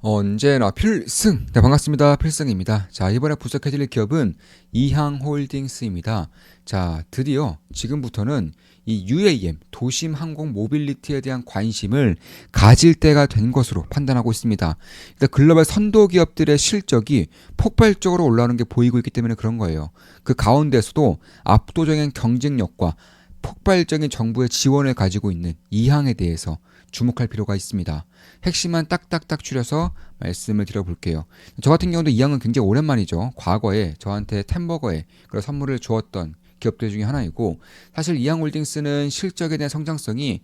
언제나 필승! 네, 반갑습니다. 필승입니다. 자, 이번에 분석해드릴 기업은 이항홀딩스입니다. 자, 드디어 지금부터는 이 UAM, 도심 항공 모빌리티에 대한 관심을 가질 때가 된 것으로 판단하고 있습니다. 일단 글로벌 선도 기업들의 실적이 폭발적으로 올라오는 게 보이고 있기 때문에 그런 거예요. 그 가운데서도 압도적인 경쟁력과 폭발적인 정부의 지원을 가지고 있는 이항에 대해서 주목할 필요가 있습니다. 핵심만 딱딱딱 추려서 말씀을 드려볼게요. 저 같은 경우도 이항은 굉장히 오랜만이죠. 과거에 저한테 템버거에 그런 선물을 주었던 기업들 중에 하나이고, 사실 이항홀딩스는 실적에 대한 성장성이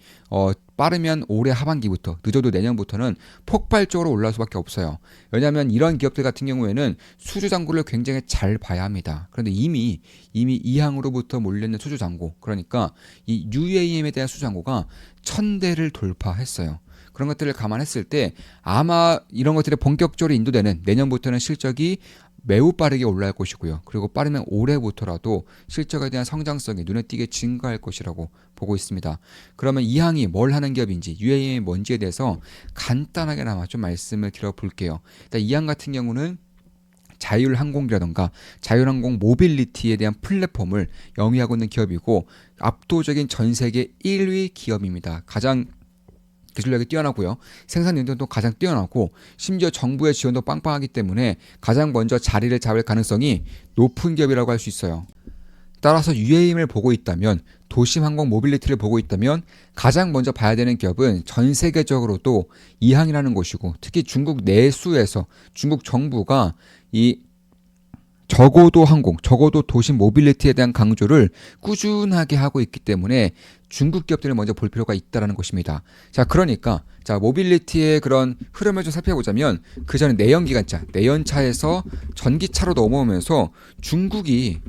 빠르면 올해 하반기부터, 늦어도 내년부터는 폭발적으로 올라올 수밖에 없어요. 왜냐하면 이런 기업들 같은 경우에는 수주 잔고를 굉장히 잘 봐야 합니다. 그런데 이미 이항으로부터 몰려있는 수주 잔고, 그러니까 이 UAM에 대한 수주 잔고가 1000대를 돌파했어요. 그런 것들을 감안했을 때 아마 이런 것들이 본격적으로 인도되는 내년부터는 실적이 매우 빠르게 올라갈 것이고요. 그리고 빠르면 올해부터라도 실적에 대한 성장성이 눈에 띄게 증가할 것이라고 보고 있습니다. 그러면 이항이 뭘 하는 기업인지, UAM이 뭔지에 대해서 간단하게나마 좀 말씀을 드려볼게요. 일단 이항 같은 경우는 자율항공기라던가 자율항공 모빌리티에 대한 플랫폼을 영위하고 있는 기업이고, 압도적인 전 세계 1위 기업입니다. 가장 기술력이 뛰어나고요. 생산 능력도 가장 뛰어나고, 심지어 정부의 지원도 빵빵하기 때문에 가장 먼저 자리를 잡을 가능성이 높은 기업이라고 할 수 있어요. 따라서 UAM을 보고 있다면, 도심항공 모빌리티를 보고 있다면 가장 먼저 봐야 되는 기업은 전 세계적으로도 이항이라는 곳이고, 특히 중국 내수에서 중국 정부가 이 적어도 항공, 적어도 도심 모빌리티에 대한 강조를 꾸준하게 하고 있기 때문에 중국 기업들을 먼저 볼 필요가 있다는 것입니다. 자, 그러니까 모빌리티의 그런 흐름을 좀 살펴보자면, 그 전에 내연기관차, 내연차에서 전기차로 넘어오면서 중국이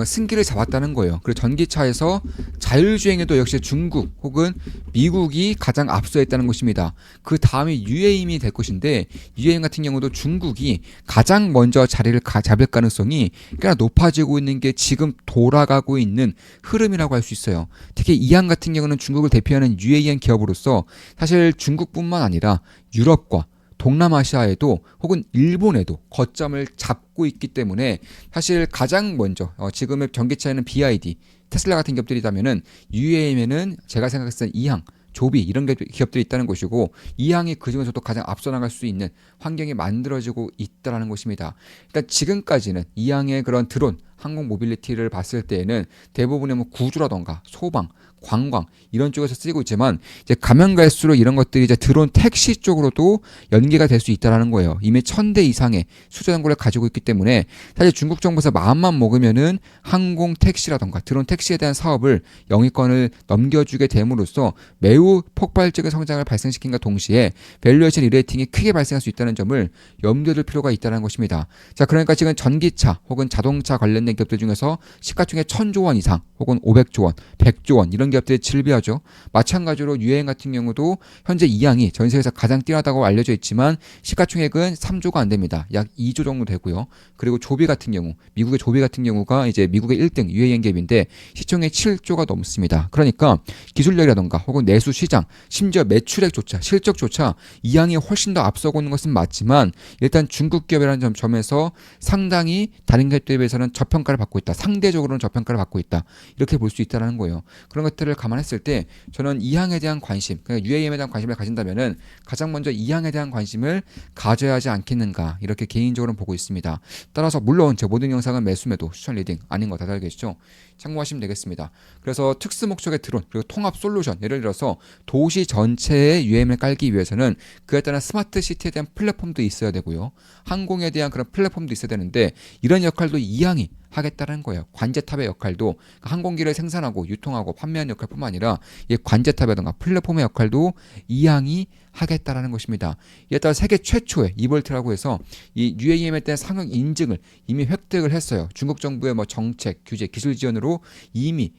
승기를 잡았다는 거예요. 그리고 전기차에서 자율주행에도 역시 중국 혹은 미국이 가장 앞서 있다는 것입니다. 그 다음에 UAM이 될 것인데, UAM 같은 경우도 중국이 가장 먼저 자리를 잡을 가능성이 꽤나 높아지고 있는 게 지금 돌아가고 있는 흐름이라고 할 수 있어요. 특히 이항 같은 경우는 중국을 대표하는 UAM 기업으로서 사실 중국뿐만 아니라 유럽과 동남아시아에도 혹은 일본에도 거점을 잡고 있기 때문에, 사실 가장 먼저 지금의 전기차에는 BYD, 테슬라 같은 기업들이라면은 UAM에는 제가 생각했을 때 이항, 조비 이런 기업들이 있다는 것이고, 이항이 그 중에서도 가장 앞서 나갈 수 있는 환경이 만들어지고 있다는 것입니다. 일단 지금까지는 이항의 그런 드론, 항공 모빌리티를 봤을 때에는 대부분의 뭐 구조라던가 소방, 관광 이런 쪽에서 쓰이고 있지만, 이제 가면 갈수록 이런 것들이 이제 드론 택시 쪽으로도 연계가 될 수 있다는 거예요. 이미 1000대 이상의 수주 잔고를 가지고 있기 때문에 사실 중국 정부에서 마음만 먹으면은 항공 택시라던가 드론 택시에 대한 사업을 영위권을 넘겨주게 됨으로써 매우 폭발적인 성장을 발생시킨과 동시에 밸류에이션 리레이팅이 크게 발생할 수 있다는 점을 염두에 둘 필요가 있다는 것입니다. 자, 그러니까 지금 전기차 혹은 자동차 관련된 기업들 중에서 시가총액 1000조 원 이상 혹은 500조 원, 100조 원 이런 기업들이 질비하죠. 마찬가지로 유행 같은 경우도 현재 이항이 전 세계에서 가장 뛰어나다고 알려져 있지만 시가총액은 3조가 안 됩니다. 약 2조 정도 되고요. 그리고 조비 같은 경우, 미국의 조비 같은 경우가 이제 미국의 1등 UAM 기업인데 시총이 7조가 넘습니다. 그러니까 기술력이라던가 혹은 내수 시장, 심지어 매출액조차, 실적조차 이항이 훨씬 더 앞서고 있는 것은 맞지만, 일단 중국 기업이라는 점에서 상당히 다른 기업들에 비해서는 저평가를 받고 있다. 상대적으로는 저평가를 받고 있다. 이렇게 볼 수 있다는 거예요. 그런 것들을 감안했을 때 저는 이항에 대한 관심, 그러니까 UAM에 대한 관심을 가진다면은 가장 먼저 이항에 대한 관심을 가져야 하지 않겠는가, 이렇게 개인적으로는 보고 있습니다. 따라서 물론 제 모든 영상은 매수매도 추천 리딩 아닌 거 다들 알겠죠? 참고하시면 되겠습니다. 그래서 특수 목적의 드론 그리고 통합 솔루션, 예를 들어서 도시 전체에 UAM을 깔기 위해서는 그에 따른 스마트 시티에 대한 플랫폼도 있어야 되고요. 항공에 대한 그런 플랫폼도 있어야 되는데, 이런 역할도 이항이 하겠다는 거예요. 관제탑의 역할도, 항공기를 생산하고 유통하고 판매하는 역할뿐만 아니라 이 관제탑이라든가 플랫폼의 역할도 이항이 하겠다라는 것입니다. 이에 따라 세계 최초의 이볼트라고 해서 이 UAM에 대한 상용 인증을 이미 획득을 했어요. 중국 정부의 뭐 정책, 규제, 기술 지원으로 이미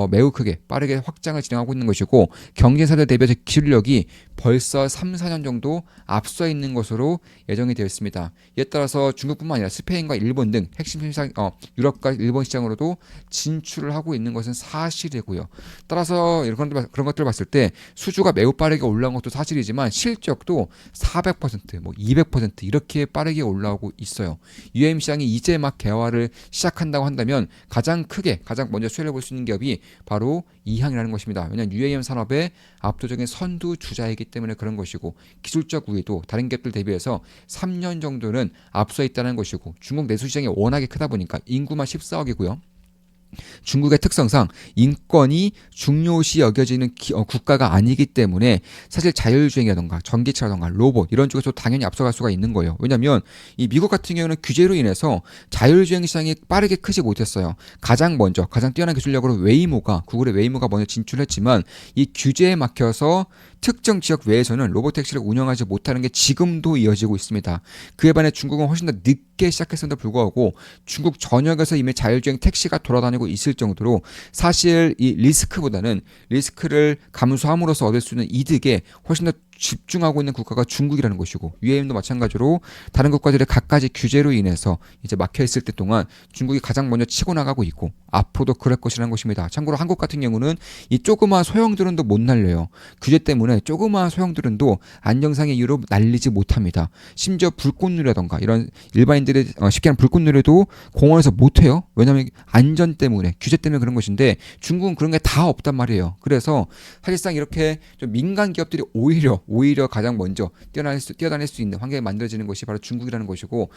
매우 크게 빠르게 확장을 진행하고 있는 것이고 경쟁사들 대비해서 기술력이 벌써 3, 4년 정도 앞서 있는 것으로 예정이 되어 있습니다. 이에 따라서 중국뿐만 아니라 스페인과 일본 등 핵심 시장, 유럽과 일본 시장으로도 진출을 하고 있는 것은 사실이고요. 따라서 그런 것들을 봤을 때 수주가 매우 빠르게 올라온 것도 사실이지만 실적도 400%, 뭐 200% 이렇게 빠르게 올라오고 있어요. UAM 시장이 이제 막 개화를 시작한다고 한다면 가장 먼저 수혜를 볼 수 있는 기업이 바로 이항이라는 것입니다. 왜냐하면 UAM 산업의 압도적인 선두 주자이기 때문에 그런 것이고 기술적 우위도 다른 기업들 대비해서 3년 정도는 앞서 있다는 것이고 중국 내수 시장이 워낙에 크다 보니까 인구만 14억이고요. 중국의 특성상 인권이 중요시 여겨지는 국가가 아니기 때문에 사실 자율주행이라던가 전기차라던가 로봇 이런 쪽에서 당연히 앞서갈 수가 있는 거예요. 왜냐하면 이 미국 같은 경우는 규제로 인해서 자율주행 시장이 빠르게 크지 못했어요. 가장 뛰어난 기술력으로 구글의 웨이모가 먼저 진출했지만 이 규제에 막혀서 특정 지역 외에서는 로봇택시를 운영하지 못하는 게 지금도 이어지고 있습니다. 그에 반해 중국은 훨씬 더 늦게 시작했음에도 불구하고 중국 전역에서 이미 자율주행 택시가 돌아다니고 있을 정도로 사실 이 리스크를 감수함으로써 얻을 수 있는 이득에 훨씬 더 집중하고 있는 국가가 중국이라는 것이고 UAM도 마찬가지로 다른 국가들의 갖가지 규제로 인해서 이제 막혀 있을 때 동안 중국이 가장 먼저 치고 나가고 있고 앞으로도 그럴 것이라는 것입니다. 참고로 한국 같은 경우는 이 조그마한 소형 드론도 못 날려요. 규제 때문에 조그마한 소형 드론도 안정상의 이유로 날리지 못합니다. 심지어 불꽃놀이라던가 이런 일반인들의 쉽게 말하면 불꽃놀이도 공원에서 못 해요. 왜냐하면 안전 때문에 규제 때문에 그런 것인데 중국은 그런 게 다 없단 말이에요. 그래서 사실상 이렇게 좀 민간 기업들이 오히려 가장 먼저 뛰어다닐 수 있는 환경이 만들어지는 것이 바로 중국이라는 것이고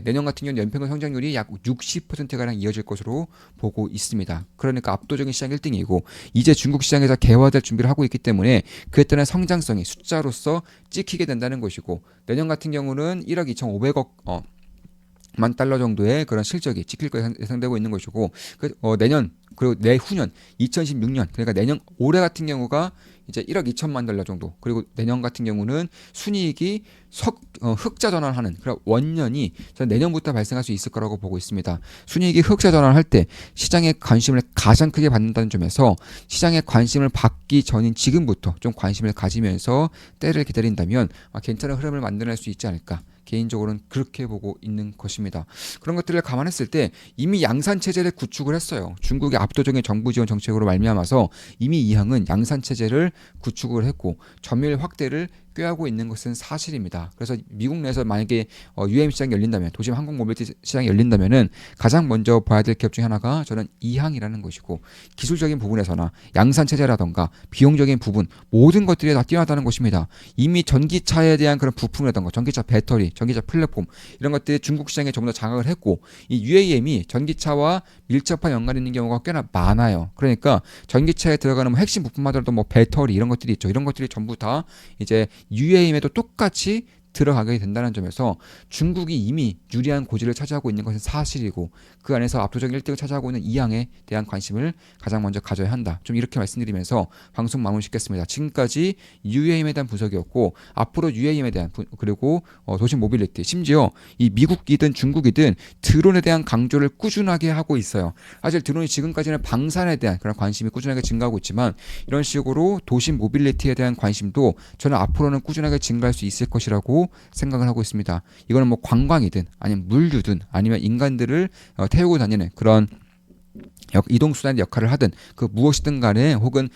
내년 같은 경우는 연평균 성장률이 약 60%가량 이어질 것으로 보고 있습니다. 그러니까 압도적인 시장 1등이고 이제 중국 시장에서 개화될 준비를 하고 있기 때문에 그에 따른 성장성이 숫자로서 찍히게 된다는 것이고 내년 같은 경우는 1억 2,500억 만 달러 정도의 그런 실적이 찍힐 것이 예상되고 있는 것이고 내년 그리고 내후년 2016년 그러니까 올해 같은 경우가 이제 1억 2천만 달러 정도 그리고 내년 같은 경우는 순이익이 흑자 전환하는 그런 원년이 저는 내년부터 발생할 수 있을 거라고 보고 있습니다. 순이익이 흑자 전환할 때 시장의 관심을 가장 크게 받는다는 점에서 시장의 관심을 받기 전인 지금부터 좀 관심을 가지면서 때를 기다린다면 괜찮은 흐름을 만들어낼 수 있지 않을까. 개인적으로는 그렇게 보고 있는 것입니다. 그런 것들을 감안했을 때 이미 양산 체제를 구축을 했어요. 중국의 압도적인 정부 지원 정책으로 말미암아서 이미 이항은 양산 체제를 구축을 했고 점유율 확대를 꾀하고 있는 것은 사실입니다. 그래서 미국 내에서 만약에 UAM 시장이 열린다면 도심 항공 모빌리티 시장이 열린다면은 가장 먼저 봐야 될 기업 중에 하나가 저는 이항이라는 것이고 기술적인 부분에서나 양산 체제라던가 비용적인 부분 모든 것들이 다 뛰어나다는 것입니다. 이미 전기차에 대한 그런 부품이라던가 전기차 배터리, 전기차 플랫폼 이런 것들이 중국 시장에 전부 다 장악을 했고 이 UAM이 전기차와 밀접한 연관이 있는 경우가 꽤나 많아요. 그러니까 전기차에 들어가는 핵심 부품마저도 배터리 이런 것들이 있죠. 이런 것들이 전부 다 이제 UAM에도 똑같이 들어가게 된다는 점에서 중국이 이미 유리한 고지를 차지하고 있는 것은 사실이고 그 안에서 압도적인 1등을 차지하고 있는 이항에 대한 관심을 가장 먼저 가져야 한다. 좀 이렇게 말씀드리면서 방송 마무리 짓겠습니다. 지금까지 UAM에 대한 분석이었고 앞으로 UAM에 대한 그리고 도심 모빌리티 심지어 이 미국이든 중국이든 드론에 대한 강조를 꾸준하게 하고 있어요. 사실 드론이 지금까지는 방산에 대한 그런 관심이 꾸준하게 증가하고 있지만 이런 식으로 도심 모빌리티에 대한 관심도 저는 앞으로는 꾸준하게 증가할 수 있을 것이라고 생각을 하고 있습니다. 이거는 관광이든 아니면 물류든 아니면 인간들을 태우고 다니는 그런 이동수단의 역할을 하든 그 무엇이든 간에 혹은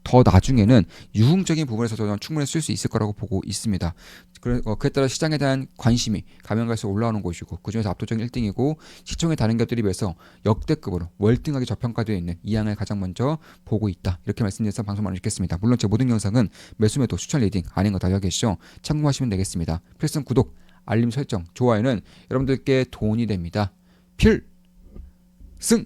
더 나중에는 유흥적인 부분에서도 충분히 쓸 수 있을 거라고 보고 있습니다. 그에 따라 시장에 대한 관심이 가면 갈수록 올라오는 것이고 그중에서 압도적인 1등이고 시총의 다른 기업들에 비해서 역대급으로 월등하게 저평가되어 있는 이항을 가장 먼저 보고 있다. 이렇게 말씀드려서 방송 마무리하겠습니다. 물론 제 모든 영상은 매수매도 추천 리딩 아닌 거 다 알고 계시죠? 참고하시면 되겠습니다. 필승 구독, 알림 설정, 좋아요는 여러분들께 돈이 됩니다. 필승!